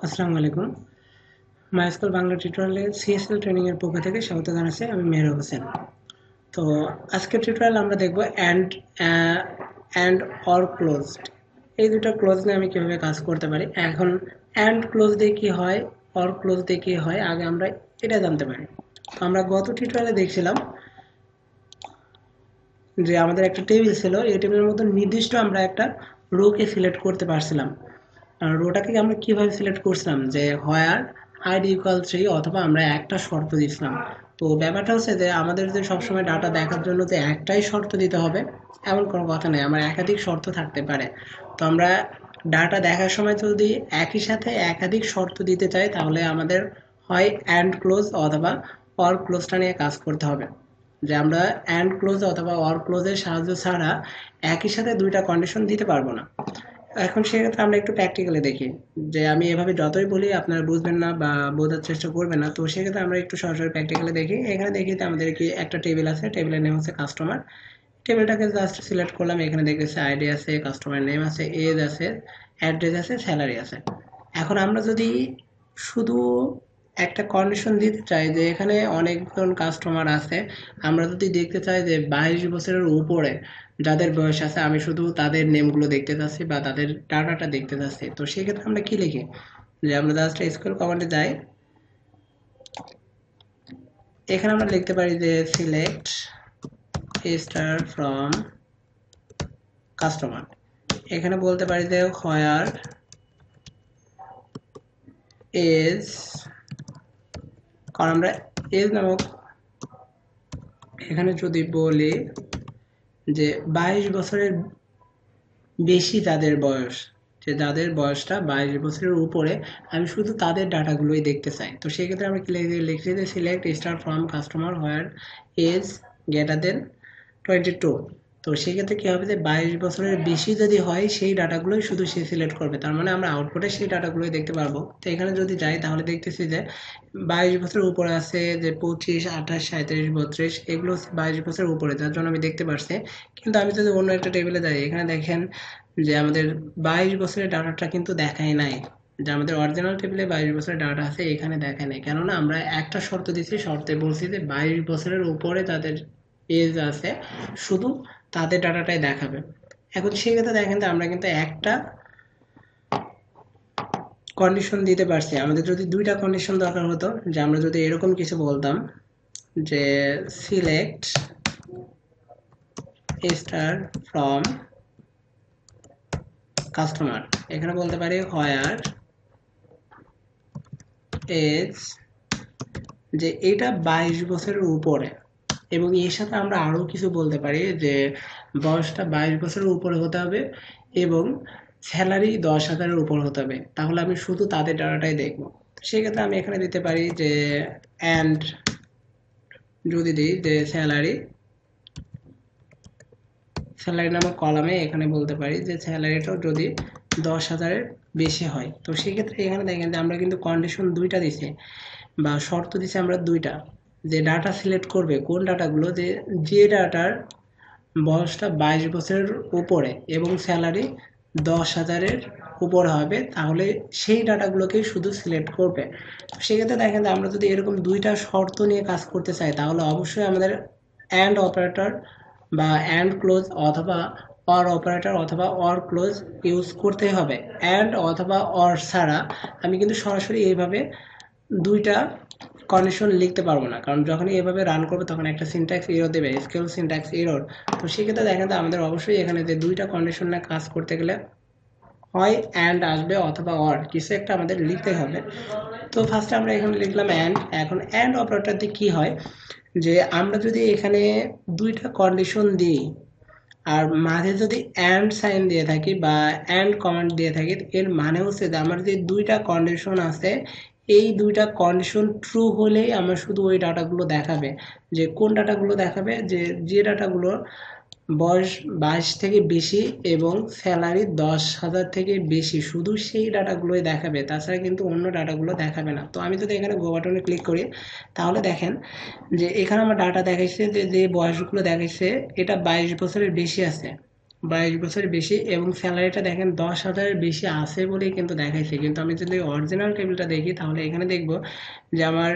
আসসালামু আলাইকুম। মাইস্কুল বাংলা টিউটোরিয়ালে সিএসএল ট্রেনিং এর পক্ষ থেকে স্বাগত জানাচ্ছি। আমি মেহরাব হোসেন। তো আজকের টিউটোরিয়াল আমরা দেখব অ্যান্ড অর ক্লোজড। এই দুটো ক্লোজ নিয়ে আমি কিভাবে কাজ করতে পারি। এখন অ্যান্ড ক্লোজ দিয়ে কি হয়, অর ক্লোজ দিয়ে কি হয়, আগে আমরা এটা জানতে পারি। তো আমরা গত টিউটোরিয়ালে দেখছিলাম যে আমাদের একটা টেবিল ছিল, এই টেবিলের মধ্যে নির্দিষ্ট আমরা একটা রোকে সিলেক্ট করতে পারছিলাম। রোটাকে আমরা কিভাবে সিলেক্ট করছিলাম, যে হোয়ার আইডি ইকুয়াল 3 অথবা আমরা একটা শর্ত দিয়েছিলাম। তো ব্যাপারটা হচ্ছে যে আমাদের যে সবসময় ডাটা দেখার জন্য যে একটাই শর্ত দিতে হবে এমন কোনো কথা নেই, আমার একাধিক শর্ত থাকতে পারে। তো আমরা ডাটা দেখার সময় যদি একই সাথে একাধিক শর্ত দিতে চাই তাহলে আমাদের হয় অ্যান্ড ক্লোজ অথবা অর ক্লোজটা নিয়ে কাজ করতে হবে। যে আমরা অ্যান্ড ক্লোজ অথবা অর ক্লোজের সাহায্য ছাড়া একই সাথে দুইটা কন্ডিশন দিতে পারবো না। এখন সেক্ষেত্রে আমরা একটু প্র্যাকটিক্যালি দেখি, যে আমি এভাবে যতই বলি আপনারা বুঝবেন না বা বোঝার চেষ্টা করবেন না। তো সেক্ষেত্রে আমরা একটু সরাসরি প্র্যাকটিক্যালি দেখি। এখানে দেখি যে আমাদের কি একটা টেবিল আছে, টেবিলের নেম হচ্ছে কাস্টমার। টেবিলটাকে জাস্ট সিলেক্ট করলাম, এখানে দেখতেছি আইডি আছে, কাস্টমার নেম আছে, এজ আছে, অ্যাড্রেস আছে, স্যালারি আছে। এখন আমরা যদি শুধু একটা কন্ডিশন দিতে চাই যে এখানে অনেকজন কাস্টমার আছে, আমরা যদি দেখতে চাই যে 22 বছরের উপরে যাদের বয়স আছে, আমি শুধু তাদের নেমগুলো দেখতে চাচ্ছি বা তাদের ডাটাটা দেখতে চাচ্ছি, তো সেক্ষেত্রে আমরা কি লিখি, যে আমরা জাস্ট এসকিউএল কমান্ডে যাই। এখানে আমরা লিখতে পারি যে সিলেক্ট স্টার ফ্রম কাস্টমার। এখানে বলতে পারি যে হোয়ার এজ, কারণ আমরা এজ নামক এখানে যদি বলি যে 22 বছরের বেশি যাদের বয়স, যে যাদের বয়সটা 22 বছরের উপরে, আমি শুধু তাদের ডাটাগুলোই দেখতে চাই। তো সেক্ষেত্রে আমরা কি লিখছি যে select star from customer where age greater than 22। তো সেক্ষেত্রে কী হবে, যে 22 বছরের বেশি যদি হয় সেই ডাটাগুলোই শুধু সে সিলেক্ট করবে, তার মানে আমরা আউটপুটে সেই ডাটাগুলোই দেখতে পারবো। তো এখানে যদি যাই তাহলে দেখতেছি যে 22 বছরের উপরে আছে যে 25, 28, 37, 32, এগুলো হচ্ছে 22 বছরের উপরে, যার জন্য আমি দেখতে পারছি। কিন্তু আমি যদি অন্য একটা টেবিলে যাই, এখানে দেখেন যে আমাদের 22 বছরের ডাটাটা কিন্তু দেখাই নাই। যে আমাদের অরিজিনাল টেবিলে 22 বছরের ডাটা আছে, এখানে দেখায় নাই, কেননা আমরা একটা শর্ত দিচ্ছি, শর্তে বলছি যে 22 বছরের উপরে তাদের এজ আছে শুধু তাদের ডাটাটাই দেখাবে। এখন সেক্ষেত্রে দেখেন যে আমরা কিন্তু একটা কন্ডিশন দিতে পারছি। আমাদের যদি দুইটা কন্ডিশন দরকার হতো, যে আমরা যদি এরকম কিছু বলতাম যে সিলেক্ট স্টার ফ্রম কাস্টমার, এখানে বলতে পারি হোয়ার এজ, যে এটা 22 বছরের উপরে, এবং এর সাথে আমরা আরও কিছু বলতে পারি যে বয়সটা 22 বছরের উপরে হতে হবে এবং স্যালারি 10,000-এর উপর হতে হবে, তাহলে আমি শুধু তাদের ডাটাটাই দেখবো। সেক্ষেত্রে আমি এখানে দিতে পারি যে অ্যান্ড, যদি দিই যে স্যালারি নামক কলামে এখানে বলতে পারি যে স্যালারিটাও যদি 10,000-এর বেশি হয়। তো সেক্ষেত্রে এখানে দেখেন যে আমরা কিন্তু কন্ডিশন দুইটা দিছি বা শর্ত দিছি আমরা দুইটা, যে ডাটা সিলেক্ট করবে কোন ডাটাগুলো, যে ডাটার বয়সটা 22 বছরের উপরে এবং স্যালারি 10,000-এর উপরে হবে, তাহলে সেই ডাটাগুলোকেই শুধু সিলেক্ট করবে। সেক্ষেত্রে দেখেন যে আমরা যদি এরকম দুইটা শর্ত নিয়ে কাজ করতে চাই তাহলে অবশ্যই আমাদের অ্যান্ড অপারেটর বা অ্যান্ড ক্লোজ অথবা অর অপারেটর অথবা অর ক্লোজ ইউজ করতে হবে। অ্যান্ড অথবা অর ছাড়া আমি কিন্তু সরাসরি এইভাবে দুইটা কন্ডিশন লিখতে পারবো না, কারণ যখনই এভাবে রান করবো তখন একটা সিনট্যাক্স এরর দেবে, এসকিউএল সিনট্যাক্স এরর। তো সেক্ষেত্রে দেখেন তো আমাদের অবশ্যই এখানে যে দুইটা কন্ডিশন নিয়ে কাজ করতে গেলে হয় অ্যান্ড আসবে অথবা অর, কিছু একটা আমাদের লিখতে হবে। তো ফার্স্টে আমরা এখানে লিখলাম অ্যান্ড। এখন অ্যান্ড অপারেটর দিয়ে কী হয়, যে আমরা যদি এখানে দুইটা কন্ডিশন দিই আর মাঝে যদি অ্যান্ড সাইন দিয়ে থাকি বা অ্যান্ড কমান্ড দিয়ে থাকি, এর মানে হচ্ছে যে আমার যে দুইটা কন্ডিশন আছে এই দুইটা কন্ডিশন ট্রু হলেই আমার শুধু ওই ডাটাগুলো দেখাবে। যে কোন ডাটাগুলো দেখাবে, যে ডাটাগুলো বয়স 22 থেকে বেশি এবং স্যালারি 10,000 থেকে বেশি, শুধু সেই ডাটাগুলোই দেখাবে, তাছাড়া কিন্তু অন্য ডাটাগুলো দেখাবে না। তো আমি যদি এখানে গো বাটনে ক্লিক করি তাহলে দেখেন যে এখানে আমার ডাটা দেখাইছে যে যে বয়সগুলো দেখাইছে এটা 22 বছরের বেশি আছে, 22 বছরের বেশি এবং স্যালারিটা দেখেন 10,000-এর বেশি আছে বলেই কিন্তু দেখাইছে, কিন্তু আমি যদি অরিজিনাল টেবিলটা দেখি তাহলে এখানে দেখব যে আমার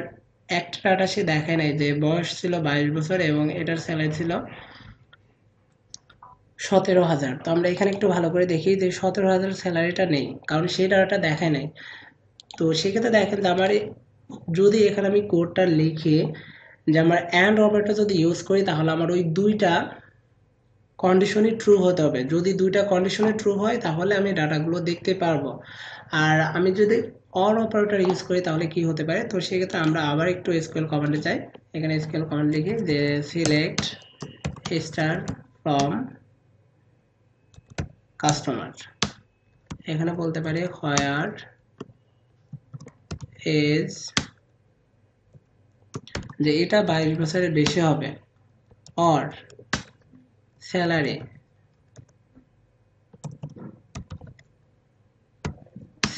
একটা ডাটা সে দেখায় নাই যে বয়স ছিল 22 বছর এবং এটার স্যালারি ছিল 17,000। তো আমরা এখানে একটু ভালো করে দেখি যে 17,000 স্যালারিটা নেই, কারণ সেই ডাটাটা দেখায় নাই। তো সেক্ষেত্রে দেখেন যে আমার যদি এখানে আমি কোডটা লিখে যে আমার অ্যান্ড অপারেটর যদি ইউজ করি তাহলে আমার ওই দুইটা কন্ডিশনই ট্রু হতে হবে। যদি দুইটা কন্ডিশনে ট্রু হয় তাহলে আমি ডাটাগুলো দেখতে পারবো। আর আমি যদি অর অপারেটর ইউজ করি তাহলে কি হতে পারে, তো সেক্ষেত্রে আমরা আবার একটু এসকিউএল কমান্ডে যাই। এখানে এসকিউএল কমান্ড লিখি যে সিলেক্ট স্টার ফ্রম কাস্টমার, এখানে বলতে পারি হোয়ার এজ, যে এটা 22 বছরের বেশি হবে, অর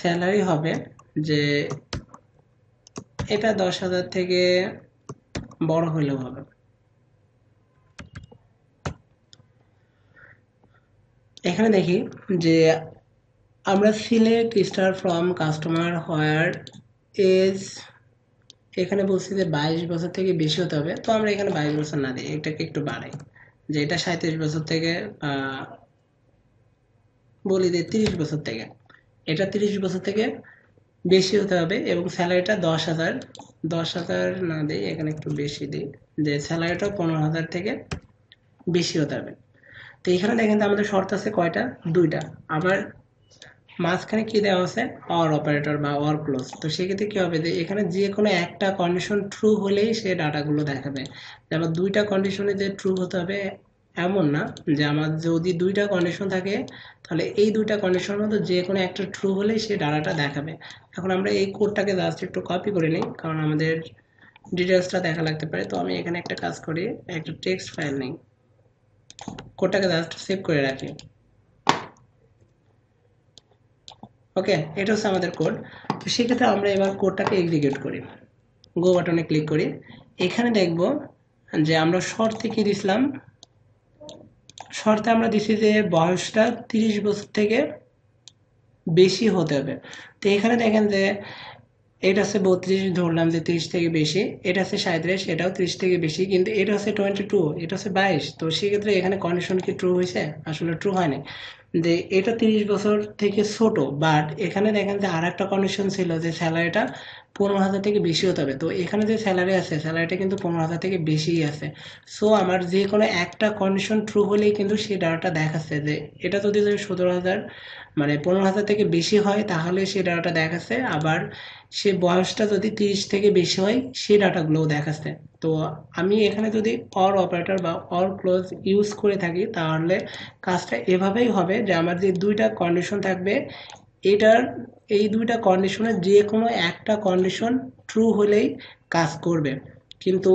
স্যালারি হবে যে এটা 10,000 থেকে বড় হলেও হবে। এখানে দেখি যে আমরা select star from customer where age, এখানে বলছি যে 22 বছর থেকে বেশি হতে হবে, তো আমরা এখানে 22 বছর না দিই, এটাকে একটু বাড়াই, যে এটা 37 বছর থেকে বলি যে 30 বছর থেকে, এটা 30 বছর থেকে বেশি হতে হবে এবং স্যালারিটা 10,000 না দিই, এখানে একটু বেশি দিই, যে স্যালারিটা 15,000 থেকে বেশি হতে হবে। তো এখানে দেখেন যে আমাদের শর্ত আছে কয়টা, দুইটা। আবার মাঝখানে কি দেওয়া আছে, অর অপারেটর বা অর ক্লোজ। তো সেক্ষেত্রে কি হবে যে এখানে যে কোনো একটা কন্ডিশন ট্রু হলেই সে ডাটাগুলো দেখাবে। যেমন দুইটা কন্ডিশনে যে ট্রু হতে হবে এমন না, যে আমার যদি দুইটা কন্ডিশন থাকে তাহলে এই দুইটা কন্ডিশনের মধ্যে যে কোনো একটা ট্রু হলেই সে ডাটাটা দেখাবে। এখন আমরা এই কোডটাকে জাস্ট একটু কপি করে নিই, কারণ আমাদের ডিটেলসটা দেখা লাগতে পারে। তো আমি এখানে একটা কাজ করি, একটা টেক্সট ফাইল নিই, কোডটাকে জাস্ট সেভ করে রাখি। ওকে, এটা হচ্ছে আমাদের কোড। তো সেক্ষেত্রে আমরা এবার কোডটাকে এক্সিকিউট করি, গো বাটনে ক্লিক করি। এখানে দেখব যে আমরা শর্তে কি দিছিলাম, শর্তে আমরা দিছি যে বয়সটা 30 বছর থেকে বেশি হতে হবে। তো এখানে দেখেন যে এটা হচ্ছে 32, ধরলাম যে 30 থেকে বেশি, এটা হচ্ছে 37, এটাও 30 থেকে বেশি, কিন্তু এটা হচ্ছে 22, এটা হচ্ছে 22। তো সেক্ষেত্রে এখানে কন্ডিশন কি ট্রু হয়েছে, আসলে ট্রু হয়নি, যে এটা 30 বছর থেকে ছোট। বাট এখানে দেখেন যে আর একটা কন্ডিশন ছিল যে স্যালারিটা 15,000 থেকে বেশি হতে হবে। তো এখানে যে স্যালারি আছে, স্যালারিটা কিন্তু 15,000 থেকে বেশিই আছে। সো আমার যে কোনো একটা কন্ডিশন ট্রু হলেই কিন্তু সেই ডাটাটা দেখাচ্ছে, যে এটা যদি 17,000 মানে 15,000 থেকে বেশি হয় তাহলে সেই ডাটাটা দেখাচ্ছে। আবার সে বয়সটা যদি 30 থেকে বেশি হয় সেই ডাটাগুলোও দেখাচ্ছে। তো আমি এখানে যদি অর অপারেটর বা অর ক্লোজ ইউজ করে থাকি তাহলে কাজটা এভাবেই হবে, যে আমার যে দুইটা কন্ডিশন থাকবে, এটার এই দুইটা কন্ডিশনের যে কোনো একটা কন্ডিশন ট্রু হলেই কাজ করবে। কিন্তু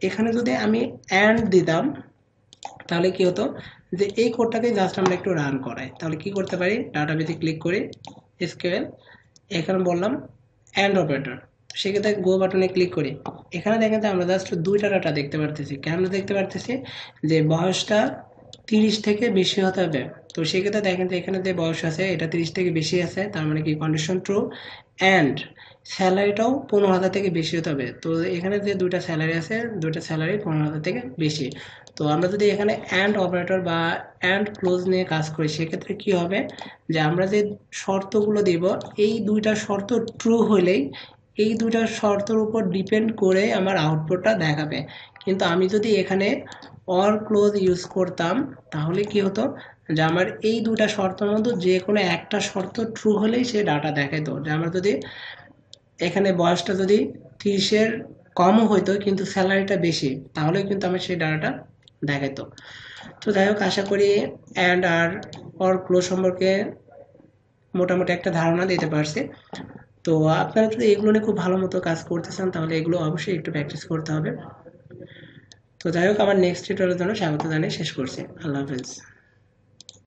এখানে যদি আমি অ্যান্ড দিতাম তাহলে কি হতো, যে এই কোডটাকে জাস্ট আমরা একটু রান করাই, তাহলে কি করতে পারি, ডাটাবেসে ক্লিক করি, এসকিউএল, এখানে বললাম অ্যান্ড অপারেটর, সেক্ষেত্রে গো বাটনে ক্লিক করি। এখানে দেখেন যে আমরা জাস্ট দুইটা ডাটা দেখতে পারতেছি। কেন দেখতে পারতেছি, যে বয়সটা 30 থেকে বেশি হতে হবে। তো সেক্ষেত্রে দেখেন যে এখানে যে বয়স আছে এটা 30 থেকে বেশি আছে, তার মানে কি কন্ডিশন ট্রু। অ্যান্ড স্যালারিটাও 15,000 থেকে বেশি হতে হবে। তো এখানে যে দুইটা স্যালারি আছে, দুইটা স্যালারি 15,000 থেকে বেশি। তো আমরা যদি এখানে অ্যান্ড অপারেটর বা অ্যান্ড ক্লোজ নিয়ে কাজ করি সেক্ষেত্রে কি হবে, যে আমরা যে শর্তগুলো দেব এই দুইটা শর্ত ট্রু হলেই এই দুইটা শর্তের উপর ডিপেন্ড করে আমার আউটপুটটা দেখাবে। কিন্তু আমি যদি এখানে অর ক্লোজ ইউজ করতাম তাহলে কি হতো, যে আমার এই দুটা শর্তের মধ্যে যে কোনো একটা শর্ত ট্রু হলেই সে ডাটা দেখাইতো। যে আমার যদি এখানে বয়সটা যদি 30-এর কমও হইতো কিন্তু স্যালারিটা বেশি, তাহলে কিন্তু আমার সেই ডাটাটা দেখাইতো। তো যাই হোক, আশা করি অ্যান্ড আর অর ক্লোজ সম্পর্কে মোটামুটি একটা ধারণা দিতে পারছি। তো আপনারা যদি এগুলো নিয়ে খুব ভালো মতো কাজ করতে চান তাহলে এগুলো অবশ্যই একটু প্র্যাকটিস করতে হবে। তো যাই হোক, আমার নেক্সট টিউটোরিয়ালের জন্য স্বাগত জানিয়ে শেষ করছি। আল্লাহ হাফেজ।